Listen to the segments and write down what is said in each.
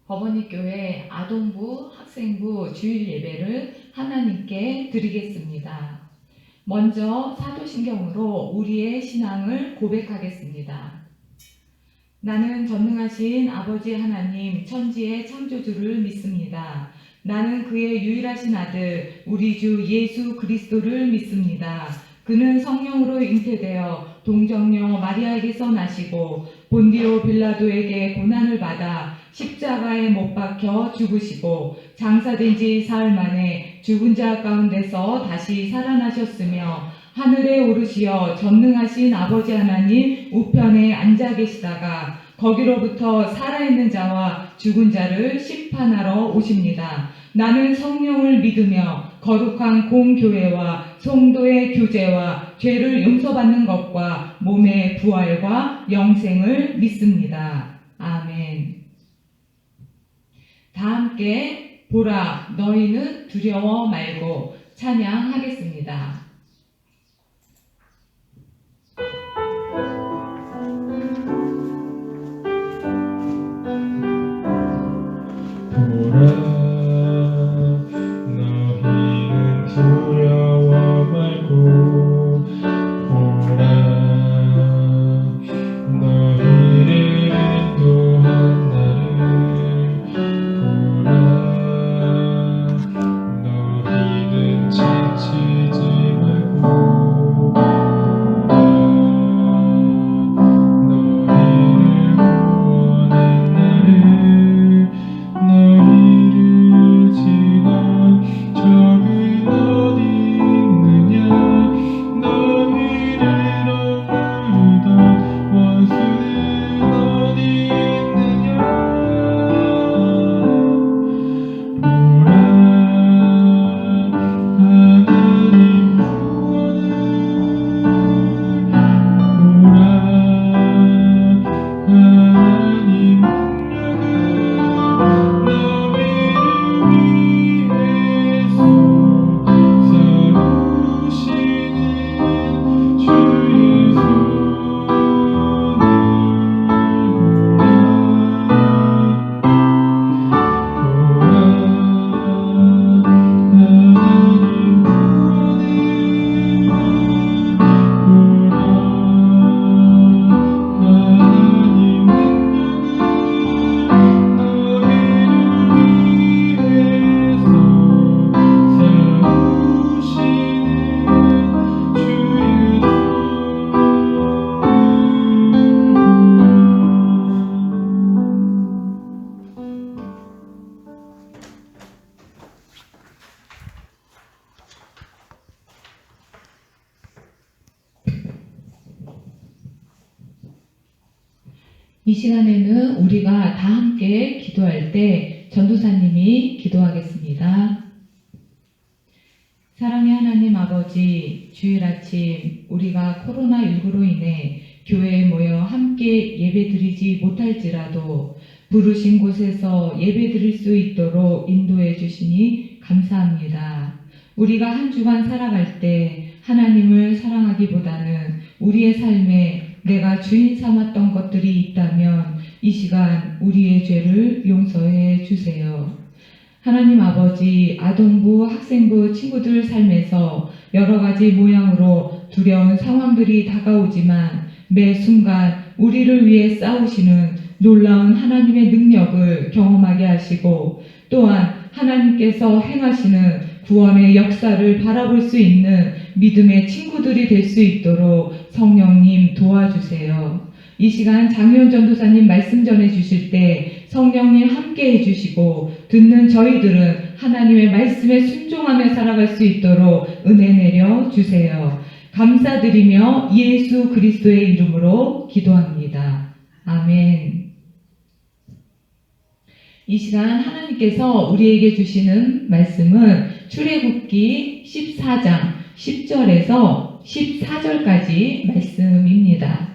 법원리교회 아동부, 학생부 주일 예배를 하나님께 드리겠습니다. 먼저 사도신경으로 우리의 신앙을 고백하겠습니다. 나는 전능하신 아버지 하나님 천지의 창조주를 믿습니다. 나는 그의 유일하신 아들 우리 주 예수 그리스도를 믿습니다. 그는 성령으로 잉태되어 동정녀 마리아에게서 나시고 본디오 빌라도에게 고난을 받아 십자가에 못 박혀 죽으시고 장사된 지 사흘 만에 죽은 자 가운데서 다시 살아나셨으며 하늘에 오르시어 전능하신 아버지 하나님 우편에 앉아 계시다가 거기로부터 살아있는 자와 죽은 자를 심판하러 오십니다. 나는 성령을 믿으며 거룩한 공교회와 성도의 교제와 죄를 용서받는 것과 몸의 부활과 영생을 믿습니다. 아멘. 다 함께 보라 너희는 두려워 말고 찬양하겠습니다. 보라 너희는 두려워 말고 보라 너희를 인도한 나를 보라 너희는 지치지 말고 보라 너희를 구원한 나를 너희를 지나 적은 어디 있느냐 너희를 억누르던 원수는 어디 있느냐 보라 하나님 구원을 보라 하나님 능력을 너희를 위해서 싸우시는 주 이 시간에는 우리가 다 함께 기도할 때 전도사님이 기도하겠습니다. 사랑의 하나님 아버지, 주일 아침 우리가 코로나19로 인해 교회에 모여 함께 예배드리지 못할지라도 부르신 곳에서 예배드릴 수 있도록 인도해 주시니 감사합니다. 우리가 한 주간 살아갈 때 하나님을 사랑하기보다는 우리의 삶에 내가 주인 삼았던 것들이 있다면 이 시간 우리의 죄를 용서해 주세요. 하나님 아버지, 아동부, 학생부 친구들 삶에서 여러 가지 모양으로 두려운 상황들이 다가오지만 매 순간 우리를 위해 싸우시는 놀라운 하나님의 능력을 경험하게 하시고 또한 하나님께서 행하시는 구원의 역사를 바라볼 수 있는 믿음의 친구들이 될 수 있도록 성령님 도와주세요. 이 시간 장유현 전도사님 말씀 전해 주실 때 성령님 함께 해주시고 듣는 저희들은 하나님의 말씀에 순종하며 살아갈 수 있도록 은혜 내려 주세요. 감사드리며 예수 그리스도의 이름으로 기도합니다. 아멘. 이 시간 하나님께서 우리에게 주시는 말씀은 출애굽기 14장 10절에서 14절까지 말씀입니다.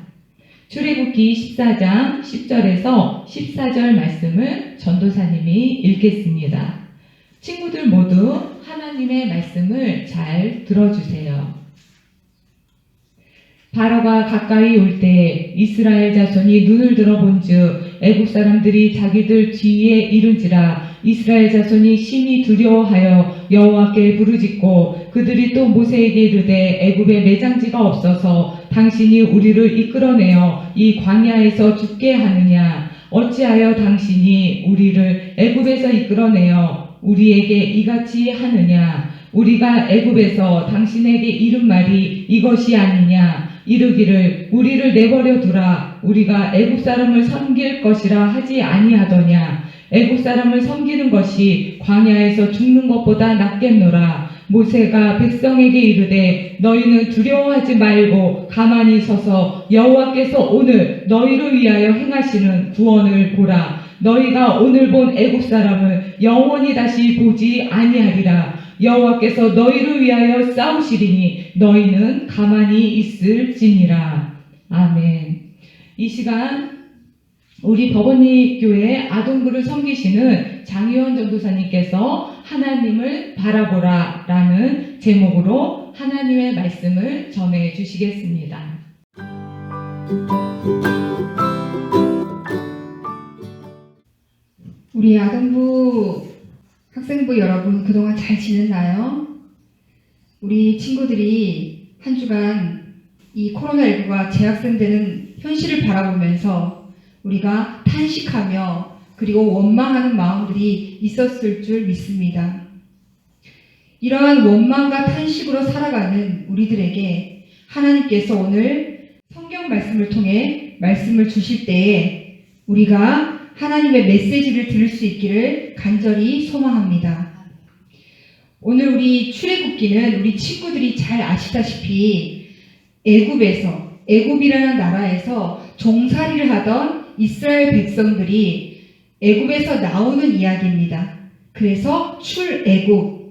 출애굽기 14장 10절에서 14절 말씀을 전도사님이 읽겠습니다. 친구들 모두 하나님의 말씀을 잘 들어주세요. 바로가 가까이 올 때 이스라엘 자손이 눈을 들어본즉 애굽 사람들이 자기들 뒤에 이른지라 이스라엘 자손이 심히 두려워하여 여호와께 부르짖고 그들이 또 모세에게 이르되 애굽에 매장지가 없어서 당신이 우리를 이끌어내어 이 광야에서 죽게 하느냐 어찌하여 당신이 우리를 애굽에서 이끌어내어 우리에게 이같이 하느냐 우리가 애굽에서 당신에게 이른 말이 이것이 아니냐 이르기를 우리를 내버려 두라 우리가 애굽 사람을 섬길 것이라 하지 아니하더냐 애굽 사람을 섬기는 것이 광야에서 죽는 것보다 낫겠노라 모세가 백성에게 이르되 너희는 두려워하지 말고 가만히 서서 여호와께서 오늘 너희를 위하여 행하시는 구원을 보라 너희가 오늘 본 애굽 사람을 영원히 다시 보지 아니하리라 여호와께서 너희를 위하여 싸우시리니 너희는 가만히 있을지니라. 아멘. 이 시간 우리 법원리 교회 아동부를 섬기시는 장희원 전도사님께서 하나님을 바라보라 라는 제목으로 하나님의 말씀을 전해 주시겠습니다. 우리 아동부 학생부 여러분 그동안 잘 지냈나요? 우리 친구들이 한 주간 이 코로나19가 재확산되는 현실을 바라보면서 우리가 탄식하며 그리고 원망하는 마음들이 있었을 줄 믿습니다. 이러한 원망과 탄식으로 살아가는 우리들에게 하나님께서 오늘 성경 말씀을 통해 말씀을 주실 때에 우리가 하나님의 메시지를 들을 수 있기를 간절히 소망합니다. 오늘 우리 출애굽기는 우리 친구들이 잘 아시다시피 애굽이라는 나라에서 종살이를 하던 이스라엘 백성들이 애굽에서 나오는 이야기입니다. 그래서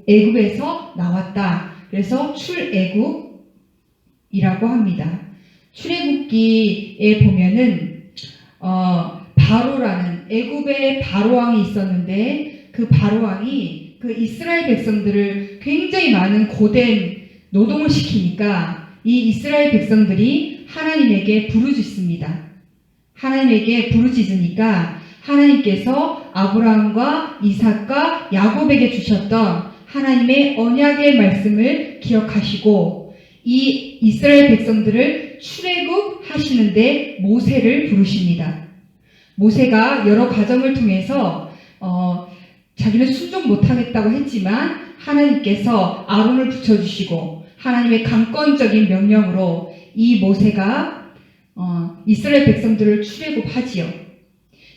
애굽에서 나왔다. 그래서 출애굽이라고 합니다. 출애굽기에 보면은 바로라는 애굽의 바로왕이 있었는데 그 바로왕이 그 이스라엘 백성들을 굉장히 많은 고된 노동을 시키니까 이 이스라엘 백성들이 하나님에게 부르짖습니다. 하나님에게 부르짖으니까 하나님께서 아브라함과 이삭과 야곱에게 주셨던 하나님의 언약의 말씀을 기억하시고 이 이스라엘 백성들을 출애굽하시는데 모세를 부르십니다. 모세가 여러 과정을 통해서 자기는 순종 못하겠다고 했지만 하나님께서 아론을 붙여주시고 하나님의 강권적인 명령으로 이 모세가 이스라엘 백성들을 출애굽하지요.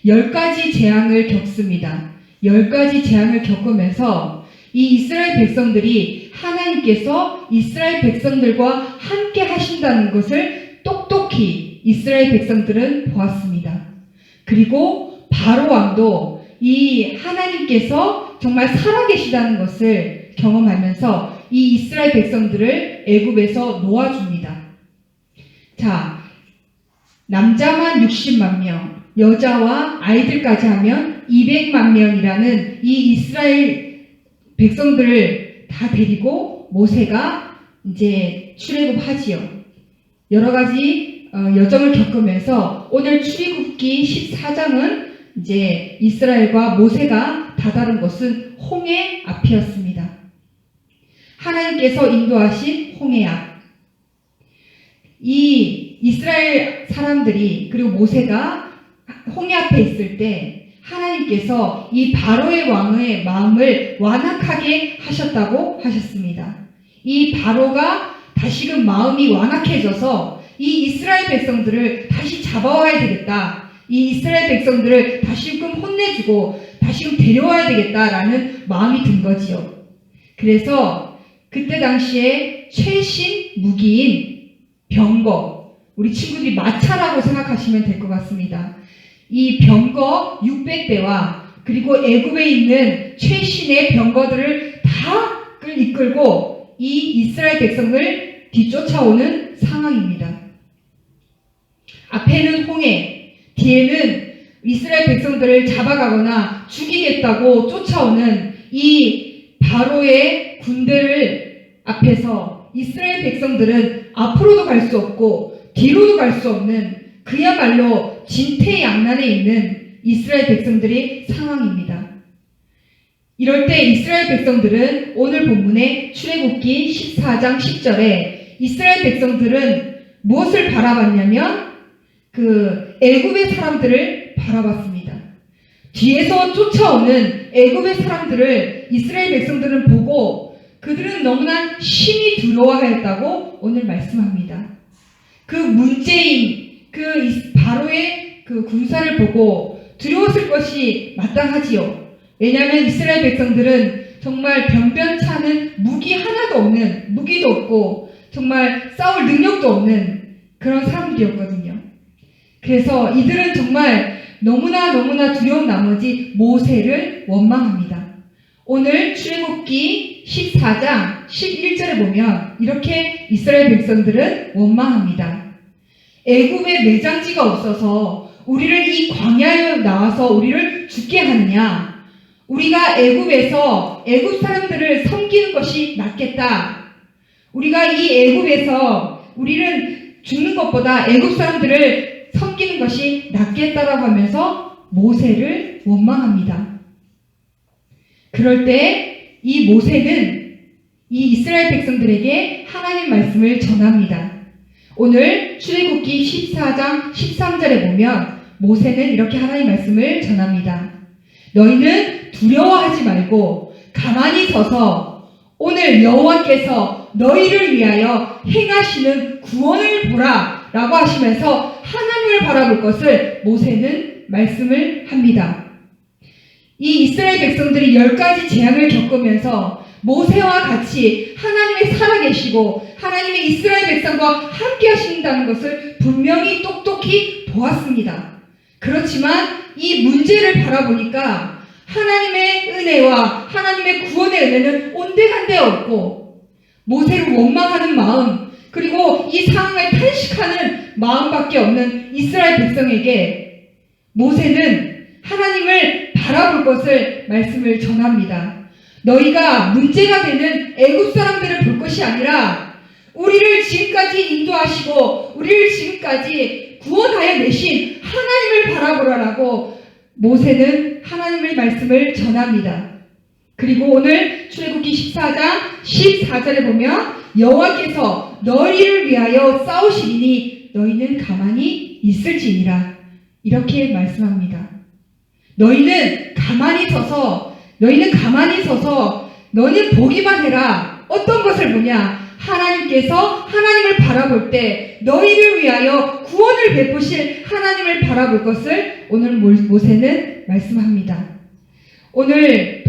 10가지 재앙을 겪습니다. 10가지 재앙을 겪으면서 이 이스라엘 백성들이 하나님께서 이스라엘 백성들과 함께 하신다는 것을 똑똑히 이스라엘 백성들은 보았습니다. 그리고 바로 왕도 이 하나님께서 정말 살아계시다는 것을 경험하면서 이 이스라엘 백성들을 애굽에서 놓아줍니다. 자, 남자만 60만 명, 여자와 아이들까지 하면 200만 명이라는 이 이스라엘 백성들을 다 데리고 모세가 이제 출애굽하지요. 여러 가지 여정을 겪으면서 오늘 출애굽기 14장은 이제 이스라엘과 모세가 다다른 것은 홍해 앞이었습니다. 하나님께서 인도하신 홍해 앞. 이 이스라엘 사람들이 그리고 모세가 홍해 앞에 있을 때 하나님께서 이 바로의 왕의 마음을 완악하게 하셨다고 하셨습니다. 이 바로가 다시금 마음이 완악해져서 이 이스라엘 백성들을 다시 잡아와야 되겠다. 이 이스라엘 백성들을 다시금 혼내주고 다시금 데려와야 되겠다라는 마음이 든 거지요. 그래서 그때 당시에 최신 무기인 병거, 우리 친구들이 마차라고 생각하시면 될 것 같습니다. 이 병거 600대와 그리고 애굽에 있는 최신의 병거들을 다 이끌고 이 이스라엘 백성을 뒤쫓아오는 상황입니다. 앞에는 홍해, 뒤에는 이스라엘 백성들을 잡아가거나 죽이겠다고 쫓아오는 이 바로의 군대를 앞에서 이스라엘 백성들은 앞으로도 갈 수 없고 뒤로도 갈 수 없는 그야말로 진퇴양난에 있는 이스라엘 백성들의 상황입니다. 이럴 때 이스라엘 백성들은 오늘 본문의 출애굽기 14장 10절에 이스라엘 백성들은 무엇을 바라봤냐면 그 애굽의 사람들을 바라봤습니다. 뒤에서 쫓아오는 애굽의 사람들을 이스라엘 백성들은 보고 그들은 너무나 심히 두려워하였다고 오늘 말씀합니다. 그 문제인 그 바로의 그 군사를 보고 두려웠을 것이 마땅하지요. 왜냐하면 이스라엘 백성들은 정말 변변찮은 무기 하나도 없는, 무기도 없고 정말 싸울 능력도 없는 그런 사람들이었거든요. 그래서 이들은 정말 너무나 두려운 나머지 모세를 원망합니다. 오늘 출애굽기 14장 11절에 보면 이렇게 이스라엘 백성들은 원망합니다. 애굽에 매장지가 없어서 우리를 이 광야에 나와서 우리를 죽게 하느냐? 우리가 애굽에서 애굽 사람들을 섬기는 것이 낫겠다. 우리가 이 애굽에서 우리는 죽는 것보다 애굽 사람들을 섬기는 것이 낫겠다라고 하면서 모세를 원망합니다. 그럴 때 이 모세는 이 이스라엘 백성들에게 하나님 말씀을 전합니다. 오늘 출애굽기 14장 13절에 보면 모세는 이렇게 하나님 말씀을 전합니다. 너희는 두려워하지 말고 가만히 서서 오늘 여호와께서 너희를 위하여 행하시는 구원을 보라 라고 하시면서 하나님을 바라볼 것을 모세는 말씀을 합니다. 이 이스라엘 백성들이 10가지 재앙을 겪으면서 모세와 같이 하나님의 살아계시고 하나님의 이스라엘 백성과 함께 하신다는 것을 분명히 똑똑히 보았습니다. 그렇지만 이 문제를 바라보니까 하나님의 은혜와 하나님의 구원의 은혜는 온데간데 없고 모세를 원망하는 마음 그리고 이 상황을 탄식하는 마음밖에 없는 이스라엘 백성에게 모세는 하나님을 바라볼 것을 말씀을 전합니다. 너희가 문제가 되는 애굽 사람들을 볼 것이 아니라 우리를 지금까지 인도하시고 우리를 지금까지 구원하여 내신 하나님을 바라보라라고 모세는 하나님의 말씀을 전합니다. 그리고 오늘 출애굽기 14장 14절에 보면 여호와께서 너희를 위하여 싸우시리니 너희는 가만히 있을지니라 이렇게 말씀합니다. 너희는 가만히 서서 너는 보기만 해라. 어떤 것을 보냐? 하나님께서 하나님을 바라볼 때 너희를 위하여 구원을 베푸실 하나님을 바라볼 것을 오늘 모세는 말씀합니다. 오늘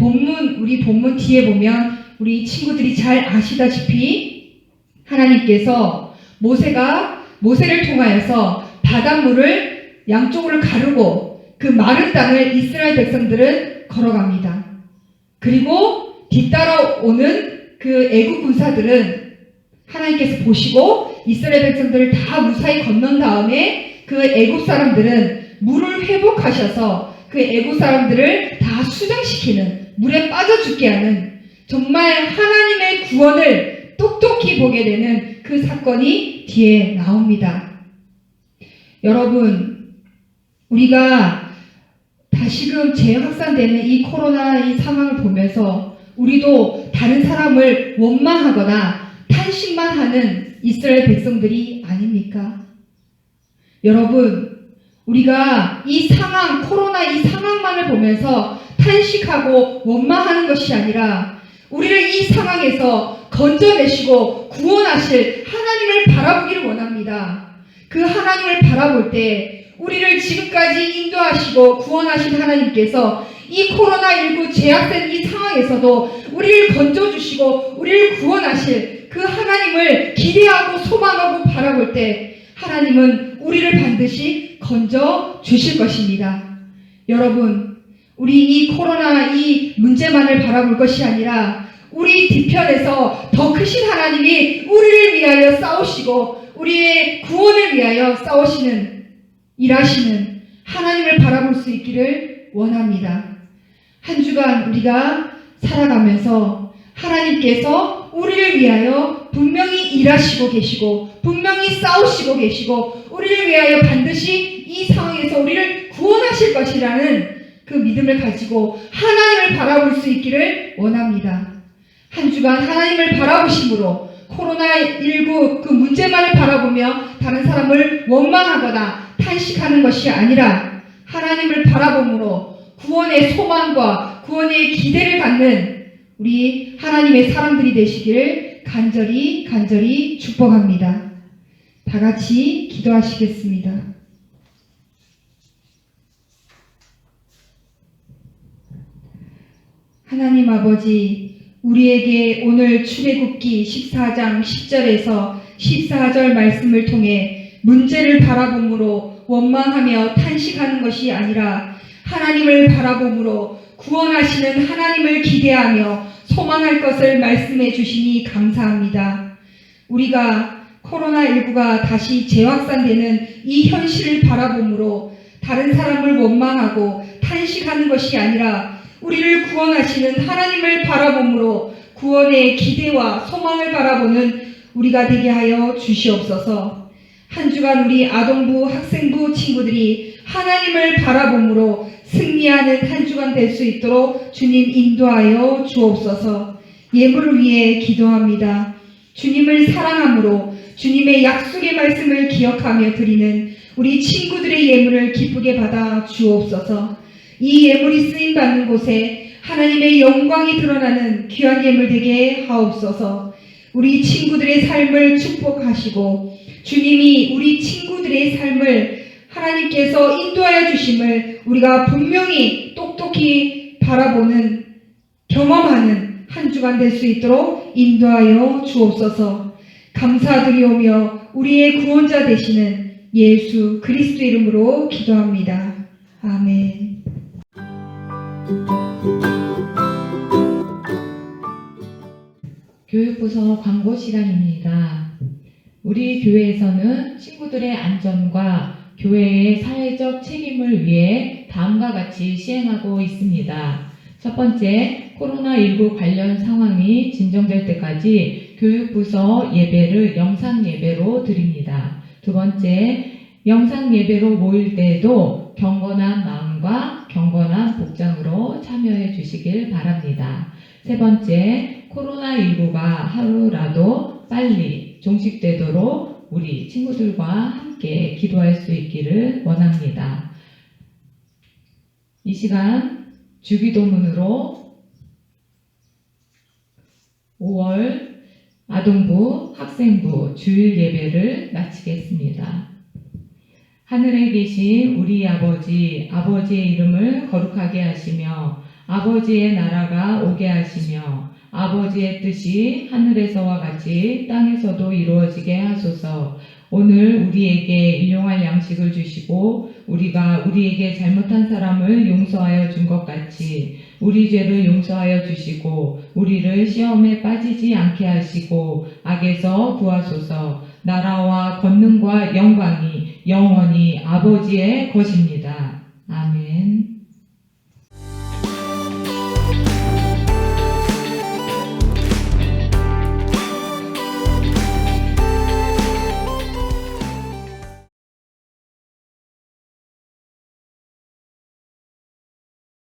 우리 본문 뒤에 보면 우리 친구들이 잘 아시다시피 하나님께서 모세를 통하여서 바닷물을 양쪽으로 가르고 그 마른 땅을 이스라엘 백성들은 걸어갑니다. 그리고 뒤따라오는 그 애국 군사들은 하나님께서 보시고 이스라엘 백성들을 다 무사히 건넌 다음에 그 애국 사람들은 물을 회복하셔서 그 애국 사람들을 다 수장시키는 물에 빠져 죽게 하는 정말 하나님의 구원을 똑똑히 보게 되는 그 사건이 뒤에 나옵니다. 여러분, 우리가 다시금 재확산되는 이 코로나 이 상황을 보면서 우리도 다른 사람을 원망하거나 탄식만 하는 이스라엘 백성들이 아닙니까? 여러분, 우리가 이 상황, 코로나 이 상황만을 보면서 탄식하고 원망하는 것이 아니라 우리를 이 상황에서 건져내시고 구원하실 하나님을 바라보기를 원합니다. 그 하나님을 바라볼 때 우리를 지금까지 인도하시고 구원하신 하나님께서 이 코로나19 제약된 이 상황에서도 우리를 건져주시고 우리를 구원하실 그 하나님을 기대하고 소망하고 바라볼 때 하나님은 우리를 반드시 건져주실 것입니다. 여러분, 우리 이 코로나 이 문제만을 바라볼 것이 아니라 우리 뒤편에서 더 크신 하나님이 우리를 위하여 싸우시고 우리의 구원을 위하여 일하시는 하나님을 바라볼 수 있기를 원합니다. 한 주간 우리가 살아가면서 하나님께서 우리를 위하여 분명히 일하시고 계시고 분명히 싸우시고 계시고 우리를 위하여 반드시 이 상황에서 우리를 구원하실 것이라는 그 믿음을 가지고 하나님을 바라볼 수 있기를 원합니다. 한 주간 하나님을 바라보심으로 코로나19 그 문제만을 바라보며 다른 사람을 원망하거나 탄식하는 것이 아니라 하나님을 바라봄으로 구원의 소망과 구원의 기대를 갖는 우리 하나님의 사람들이 되시기를 간절히 축복합니다. 다 같이 기도하시겠습니다. 하나님 아버지, 우리에게 오늘 출애굽기 14장 10절에서 14절 말씀을 통해 문제를 바라봄으로 원망하며 탄식하는 것이 아니라 하나님을 바라봄으로 구원하시는 하나님을 기대하며 소망할 것을 말씀해 주시니 감사합니다. 우리가 코로나19가 다시 재확산되는 이 현실을 바라봄으로 다른 사람을 원망하고 탄식하는 것이 아니라 우리를 구원하시는 하나님을 바라봄으로 구원의 기대와 소망을 바라보는 우리가 되게 하여 주시옵소서. 한 주간 우리 아동부, 학생부 친구들이 하나님을 바라봄으로 승리하는 한 주간 될 수 있도록 주님 인도하여 주옵소서. 예물을 위해 기도합니다. 주님을 사랑함으로 주님의 약속의 말씀을 기억하며 드리는 우리 친구들의 예물을 기쁘게 받아 주옵소서. 이 예물이 쓰임받는 곳에 하나님의 영광이 드러나는 귀한 예물 되게 하옵소서. 우리 친구들의 삶을 축복하시고 주님이 우리 친구들의 삶을 하나님께서 인도하여 주심을 우리가 분명히 똑똑히 바라보는 경험하는 한 주간 될 수 있도록 인도하여 주옵소서. 감사드리오며 우리의 구원자 되시는 예수 그리스도 이름으로 기도합니다. 아멘. 교육부서 광고 시간입니다. 우리 교회에서는 친구들의 안전과 교회의 사회적 책임을 위해 다음과 같이 시행하고 있습니다. 첫 번째, 코로나19 관련 상황이 진정될 때까지 교육부서 예배를 영상 예배로 드립니다. 두 번째, 영상 예배로 모일 때에도 경건한 마음과 경건한 복장으로 참여해 주시길 바랍니다. 세 번째, 코로나19가 하루라도 빨리 종식되도록 우리 친구들과 함께 기도할 수 있기를 원합니다. 이 시간 주기도문으로 5월 아동부, 학생부 주일 예배를 마치겠습니다. 하늘에 계신 우리 아버지, 아버지의 이름을 거룩하게 하시며 아버지의 나라가 오게 하시며 아버지의 뜻이 하늘에서와 같이 땅에서도 이루어지게 하소서. 오늘 우리에게 일용할 양식을 주시고 우리가 우리에게 잘못한 사람을 용서하여 준 것 같이 우리 죄를 용서하여 주시고 우리를 시험에 빠지지 않게 하시고 악에서 구하소서. 나라와 권능과 영광이 영원히 아버지의 것입니다. 아멘.